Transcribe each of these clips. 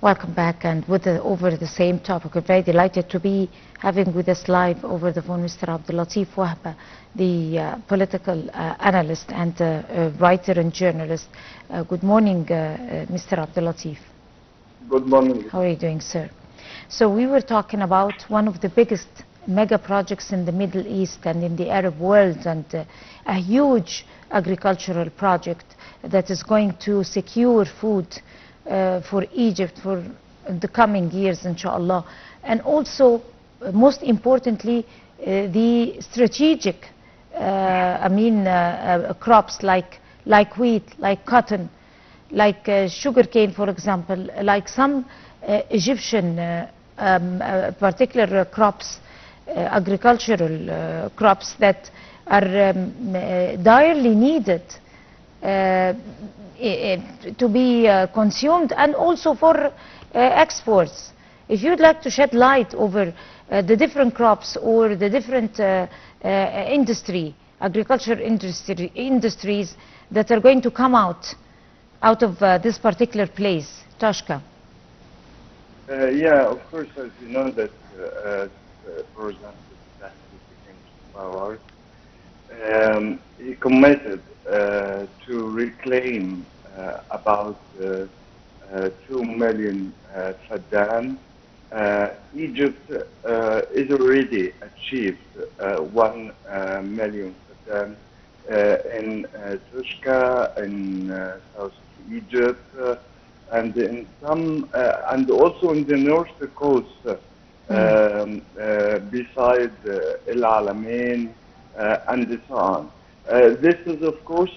Welcome back, and over the same topic. We're very delighted to be having with us live over the phone Mr. Abdul Latif Wahba, the political analyst and writer and journalist. Good morning, Mr. Abdul Latif. Good morning. How are you doing, sir? So we were talking about one of the biggest mega projects in the Middle East and in the Arab world, and a huge agricultural project that is going to secure food for Egypt for the coming years, inshallah. And also, most importantly, the strategic crops like wheat, like cotton, like sugarcane, for example, like some Egyptian particular crops, agricultural crops that are direly needed to be consumed, and also for exports. If you'd like to shed light over the different crops or the different agriculture industries that are going to come out of this particular place, Toshka. Yeah, of course, as you know that, for example, Latif came to power, he committed to reclaim about 2 million faddan. Egypt is already achieved 1 million faddan in Tushka, in South Egypt, and in some, and also in the north coast, beside El Alamein and so on. This is, of course,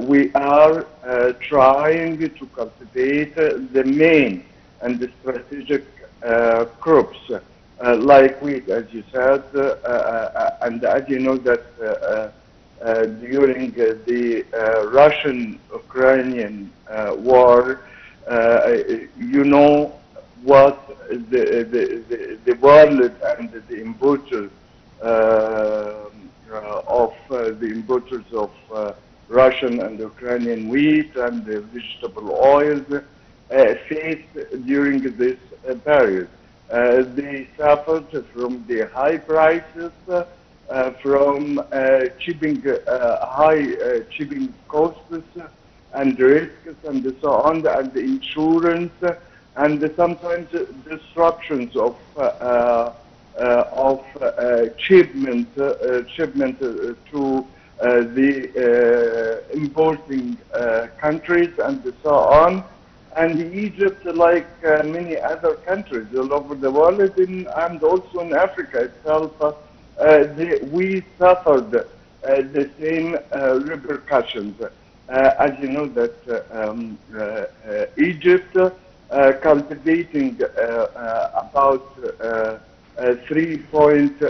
we are trying to cultivate the main and the strategic crops, like wheat, as you said, and as you know that during the Russian-Ukrainian war, you know what the world and the importers of Russian and Ukrainian wheat and vegetable oils faced during this period. They suffered from the high prices, from high shipping costs and risks and so on, and the insurance, and sometimes disruptions of shipment to the importing countries and so on. And Egypt, like many other countries all over the world, and also in Africa itself, we suffered the same repercussions. As you know that Egypt cultivating about 3.2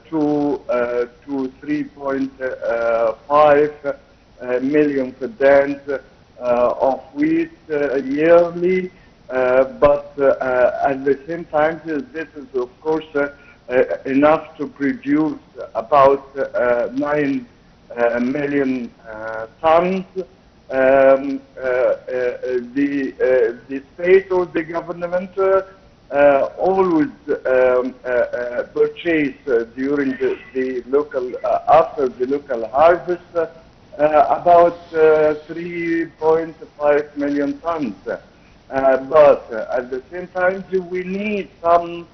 to 3.5 million faddans of wheat yearly, but at the same time, this is of course enough to produce about 9 million tons. The state or the government always purchase during the local, after the local harvest, about 3.5 million tons. But at the same time, we need some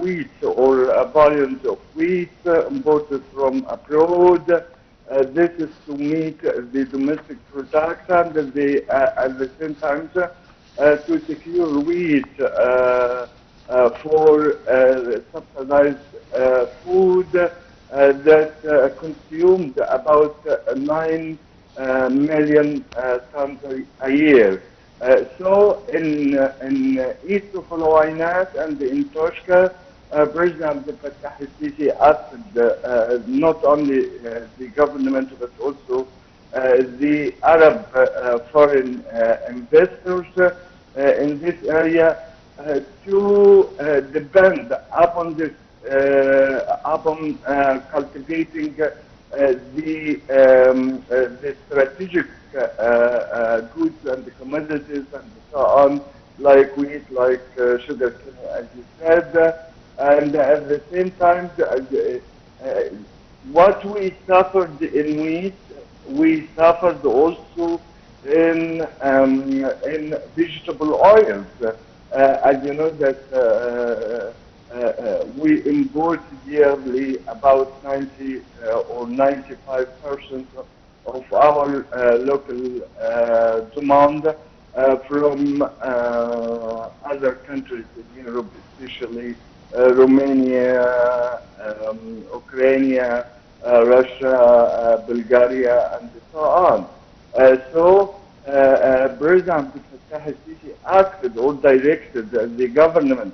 wheat or volumes of wheat imported from abroad. This is to meet the domestic production, and at the same time to secure wheat for subsidized food that consumed about 9 million tons a year. So in east of Al Uwaynat and in Toshka, President Fattah al-Sisi asked not only the government but also the Arab foreign investors in this area to depend upon this, upon cultivating the strategic goods and commodities and so on, like wheat, like sugar cane, as you said, and at the same time, what we suffered in wheat, we suffered also in vegetable oils. As you know that we import yearly about 90 or 95% of our local demand from other countries in Europe, especially Romania, Ukraine, Russia, Bulgaria, and so on. President Fattah al-Sisi acted or directed the government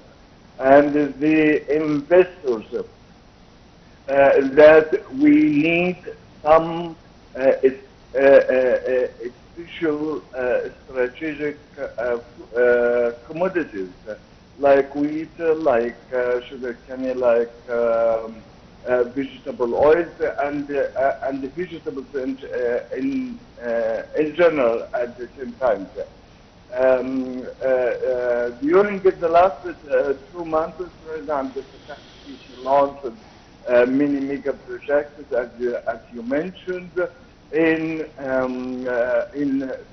and the investors that we need some special strategic commodities like wheat, like sugar cane, like vegetable oils, and the vegetables in general at the same time. During the last 2 months, President Fattah al-Sisi launched many mega projects, as you mentioned, in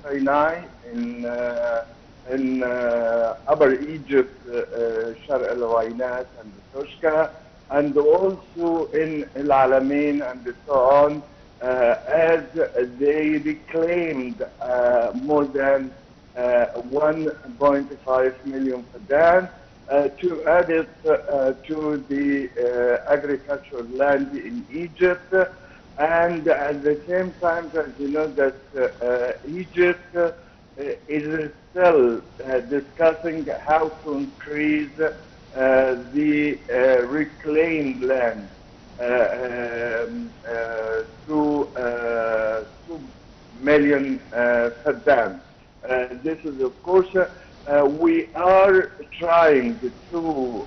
Sinai, in Upper Egypt, Shar al-Wainat and Toshka, and also in Al Alamein and so on, as they reclaimed more than 1.5 million fadan to add it to the agricultural land in Egypt. And at the same time, as you know, that Egypt is still discussing how to increase the reclaimed land to 2 million fadan. This is, of course, we are trying to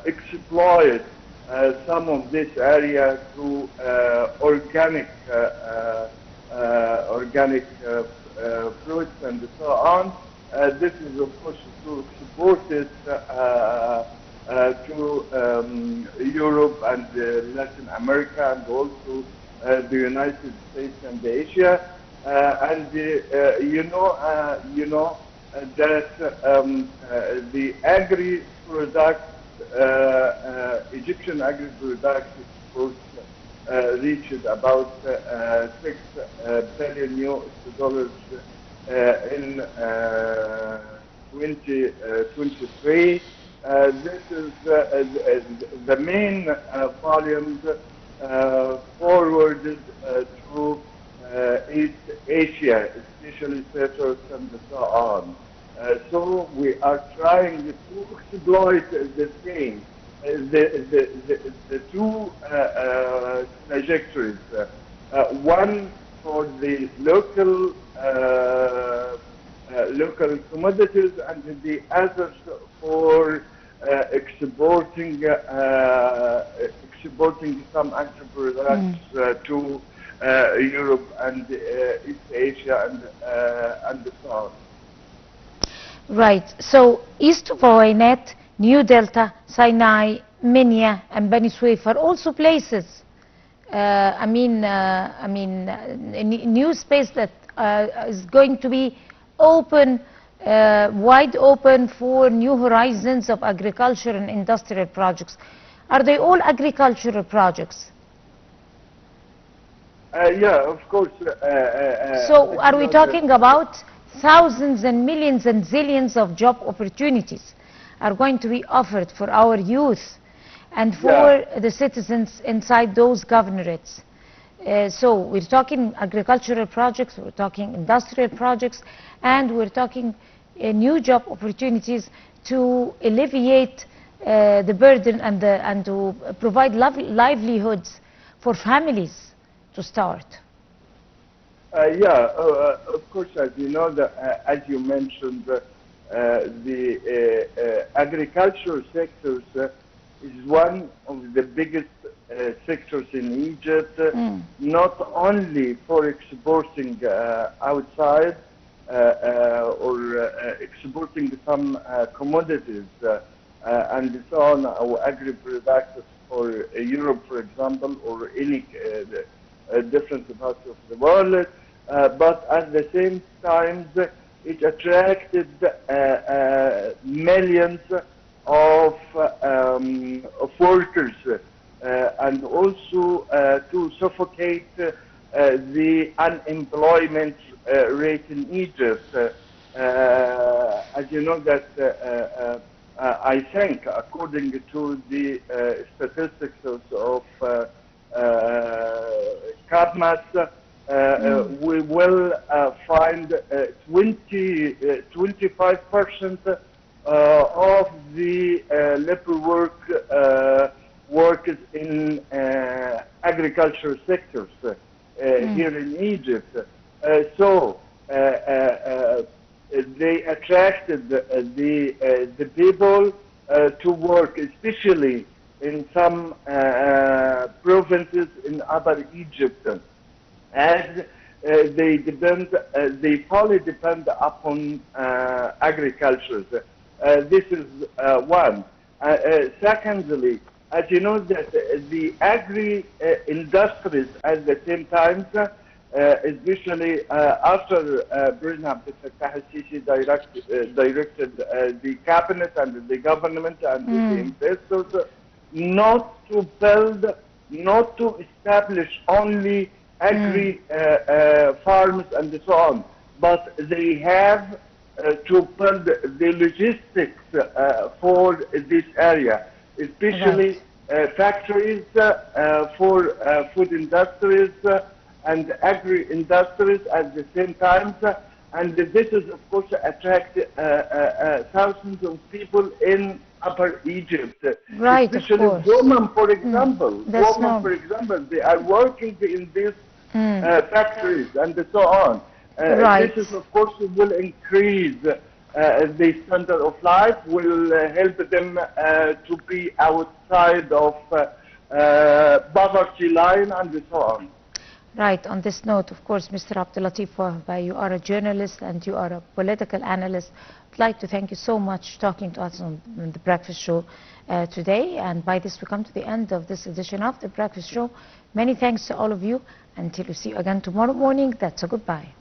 exploit some of this area to organic fruits and so on. This is, of course, to support it to Europe and Latin America, and also the United States and Asia. You know that the agri-products, Egyptian agri-products exports reached about $6 billion in 2023. This is the main volumes forwarded to East Asia, especially citrus and so on. So we are trying to exploit the same, the two trajectories. One for the local commodities, and the others for exporting some agri-products to Europe and East Asia and so on. Right. So east of Oinet, New Delta, Sinai, Minya, and Bani Suef are also places. New space that is going to be open, wide open for new horizons of agriculture and industrial projects. Are they all agricultural projects? Yeah, of course. So are we talking about thousands and millions and zillions of job opportunities are going to be offered for our youth and for the citizens inside those governorates? So we're talking agricultural projects, we're talking industrial projects, and we're talking new job opportunities to alleviate the burden and to provide livelihoods for families to start. Of course, as you know, as you mentioned, the agricultural sectors is one of the biggest sectors in Egypt, not only for exporting outside or exporting some commodities and so on, our agri-products for Europe, for example, or any different parts of the world, but at the same time, it attracted millions of workers and also to suffocate the unemployment rate in Egypt. As you know that I think, according to the statistics of CAPMAS, we will find 25% of the labor workers in agriculture sectors here in Egypt. So they attracted the people to work, especially in some provinces in Upper Egypt, as they fully depend upon agriculture. This is one. Secondly, as you know, that the agri-industries at the same time, especially after President Abdul al-Sisi directed the cabinet and the government and the investors not to build, not to establish only agri farms and so on, but they have to build the logistics for this area, especially factories for food industries and agri-industries at the same time. And this is, of course, attract thousands of people in Upper Egypt. Right, especially of course. women, for example. For example, they are working in these factories and so on. This is, of course, will increase the standard of life, will help them to be outside of poverty line and so on. Right. On this note, of course, Mr. Abdul Latif Wahba, you are a journalist and you are a political analyst. I'd like to thank you so much for talking to us on the Breakfast Show today. And by this, we come to the end of this edition of the Breakfast Show. Many thanks to all of you. Until we see you again tomorrow morning, that's a goodbye.